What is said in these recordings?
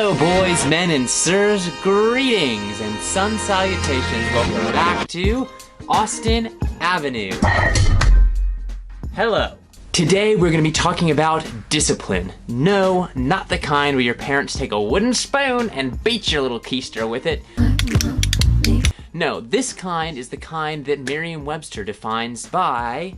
Hello boys, men, and sirs, greetings and sun salutations. Welcome back to Austin Avenue. Hello. Today we're going to be talking about discipline. No, not the kind where your parents take a wooden spoon and beat your little keister with it. No, this kind is the kind that Merriam-Webster defines by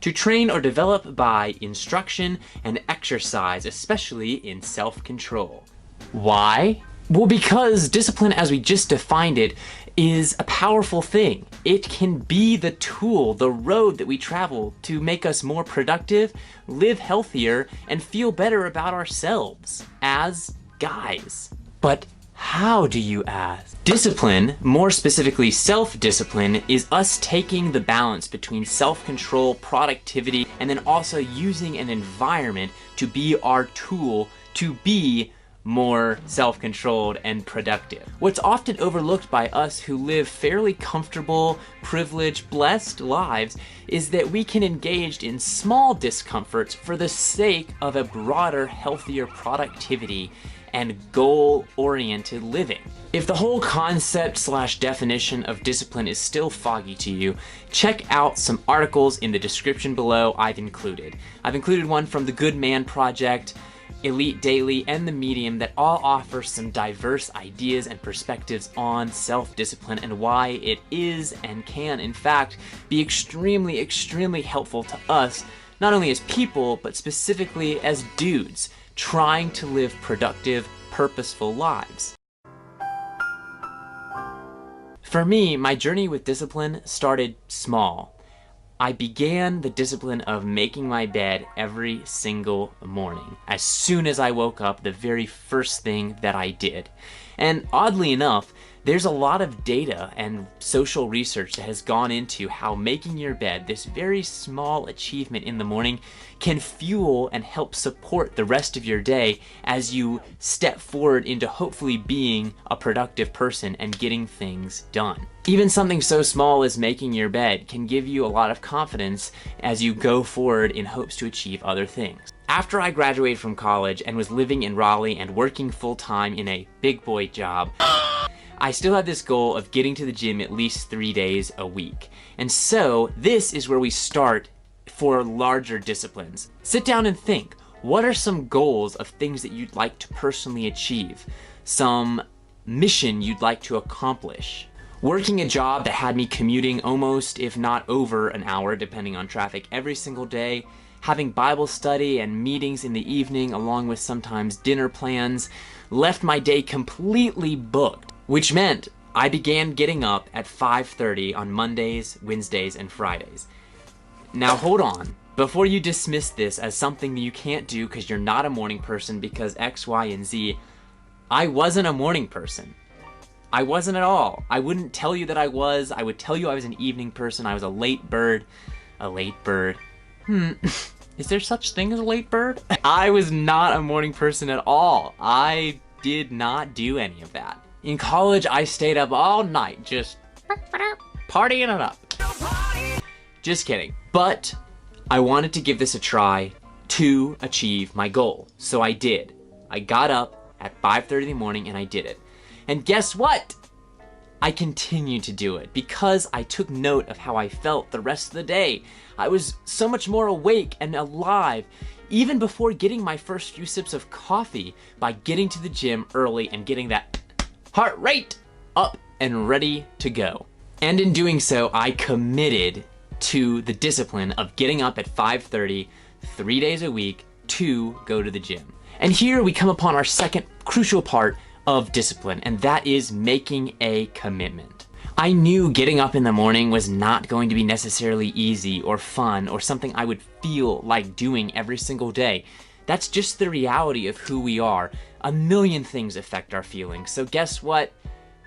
to train or develop by instruction and exercise, especially in self-control. Why? Well, because discipline, as we just defined it, is a powerful thing. It can be the tool, the road that we travel to make us more productive, live healthier, and feel better about ourselves as guys. But how do you ask? Discipline, more specifically self-discipline, is us taking the balance between self-control, productivity, and then also using an environment to be our tool to be more self-controlled and productive. What's often overlooked by us who live fairly comfortable, privileged, blessed lives is that we can engage in small discomforts for the sake of a broader, healthier productivity and goal-oriented living. If the whole concept/definition of discipline is still foggy to you, check out some articles in the description below I've included. I've included one from the Good Man Project, Elite Daily, and The Medium that all offer some diverse ideas and perspectives on self-discipline and why it is and can, in fact, be extremely, extremely helpful to us, not only as people, but specifically as dudes trying to live productive, purposeful lives. For me, my journey with discipline started small. I began the discipline of making my bed every single morning. As soon as I woke up, the very first thing that I did. And oddly enough, there's a lot of data and social research that has gone into how making your bed, this very small achievement in the morning, can fuel and help support the rest of your day as you step forward into hopefully being a productive person and getting things done. Even something so small as making your bed can give you a lot of confidence as you go forward in hopes to achieve other things. After I graduated from college and was living in Raleigh and working full-time in a big boy job, I still had this goal of getting to the gym at least 3 days a week. And so this is where we start for larger disciplines. Sit down and think, what are some goals of things that you'd like to personally achieve? Some mission you'd like to accomplish? Working a job that had me commuting almost, if not over, an hour, depending on traffic, every single day, having Bible study and meetings in the evening along with sometimes dinner plans, left my day completely booked, which meant I began getting up at 5:30 on Mondays, Wednesdays, and Fridays. Now hold on, before you dismiss this as something that you can't do because you're not a morning person because X, Y, and Z, I wasn't a morning person. I wasn't at all. I wouldn't tell you that I was. I would tell you I was an evening person. I was a late bird. A late bird. Is there such thing as a late bird? I was not a morning person at all. I did not do any of that. In college, I stayed up all night, just partying it up. Just kidding. But I wanted to give this a try to achieve my goal. So I did. I got up at 5:30 in the morning and I did it. And guess what? I continued to do it because I took note of how I felt the rest of the day. I was so much more awake and alive, even before getting my first few sips of coffee, by getting to the gym early and getting that heart rate up and ready to go. And in doing so, I committed to the discipline of getting up at 5:30, 3 days a week to go to the gym. And here we come upon our second crucial part of discipline, and that is making a commitment. I knew getting up in the morning was not going to be necessarily easy or fun or something I would feel like doing every single day. That's just the reality of who we are. A million things affect our feelings, so guess what?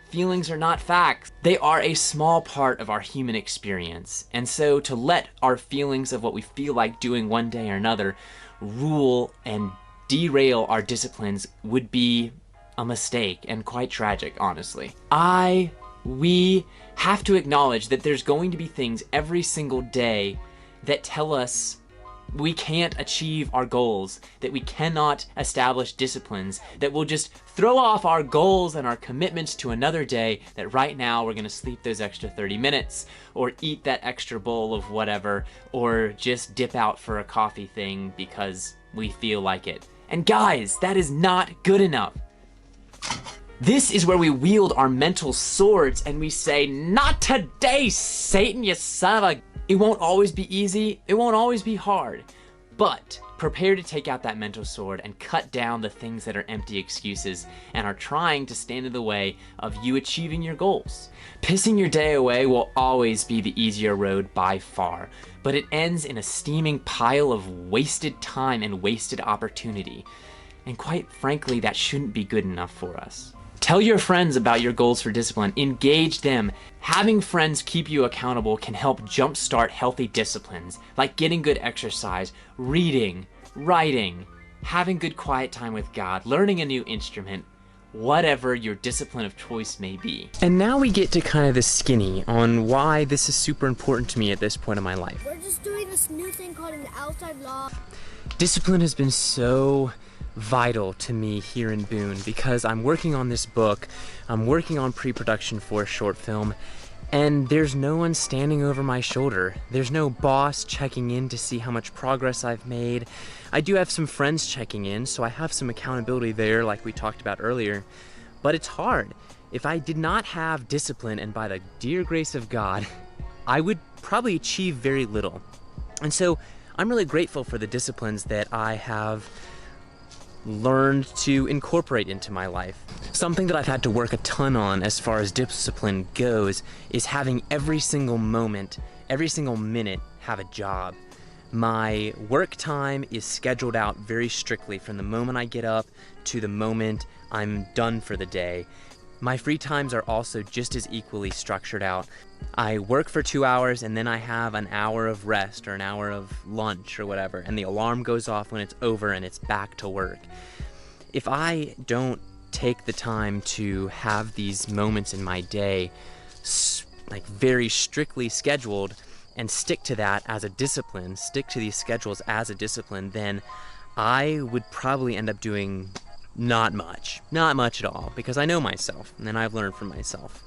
Feelings are not facts. They are a small part of our human experience, and so to let our feelings of what we feel like doing one day or another rule and derail our disciplines would be a mistake and quite tragic, honestly. We have to acknowledge that there's going to be things every single day that tell us we can't achieve our goals, that we cannot establish disciplines, that we'll just throw off our goals and our commitments to another day, that right now we're gonna sleep those extra 30 minutes, or eat that extra bowl of whatever, or just dip out for a coffee thing because we feel like it. And guys, that is not good enough. This is where we wield our mental swords and we say, not today, Satan, you son of a... It won't always be easy, it won't always be hard, but prepare to take out that mental sword and cut down the things that are empty excuses and are trying to stand in the way of you achieving your goals. Pissing your day away will always be the easier road by far, but it ends in a steaming pile of wasted time and wasted opportunity. And quite frankly, that shouldn't be good enough for us. Tell your friends about your goals for discipline. Engage them. Having friends keep you accountable can help jumpstart healthy disciplines, like getting good exercise, reading, writing, having good quiet time with God, learning a new instrument, whatever your discipline of choice may be. And now we get to kind of the skinny on why this is super important to me at this point in my life. We're just doing this new thing called an outside law. Discipline has been so vital to me here in Boone because I'm working on this book, I'm working on pre-production for a short film, and there's no one standing over my shoulder. There's no boss checking in to see how much progress I've made. I do have some friends checking in, so I have some accountability there like we talked about earlier, but it's hard. If I did not have discipline, and by the dear grace of God, I would probably achieve very little. And so I'm really grateful for the disciplines that I have learned to incorporate into my life. Something that I've had to work a ton on as far as discipline goes is having every single moment, every single minute have a job. My work time is scheduled out very strictly from the moment I get up to the moment I'm done for the day. My free times are also just as equally structured out. I work for 2 hours and then I have an hour of rest or an hour of lunch or whatever, and the alarm goes off when it's over and it's back to work. If I don't take the time to have these moments in my day like very strictly scheduled and stick to that as a discipline, stick to these schedules as a discipline, then I would probably end up doing not much at all, because I know myself and I've learned from myself.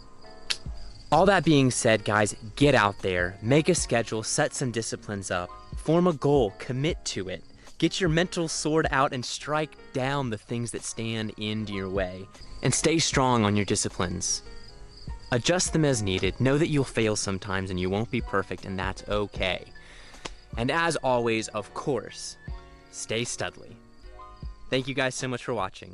All that being said, guys, get out there, make a schedule, set some disciplines up, form a goal, commit to it. Get your mental sword out and strike down the things that stand in your way. And stay strong on your disciplines. Adjust them as needed. Know that you'll fail sometimes and you won't be perfect, and that's okay. And as always, of course, stay studly. Thank you guys so much for watching.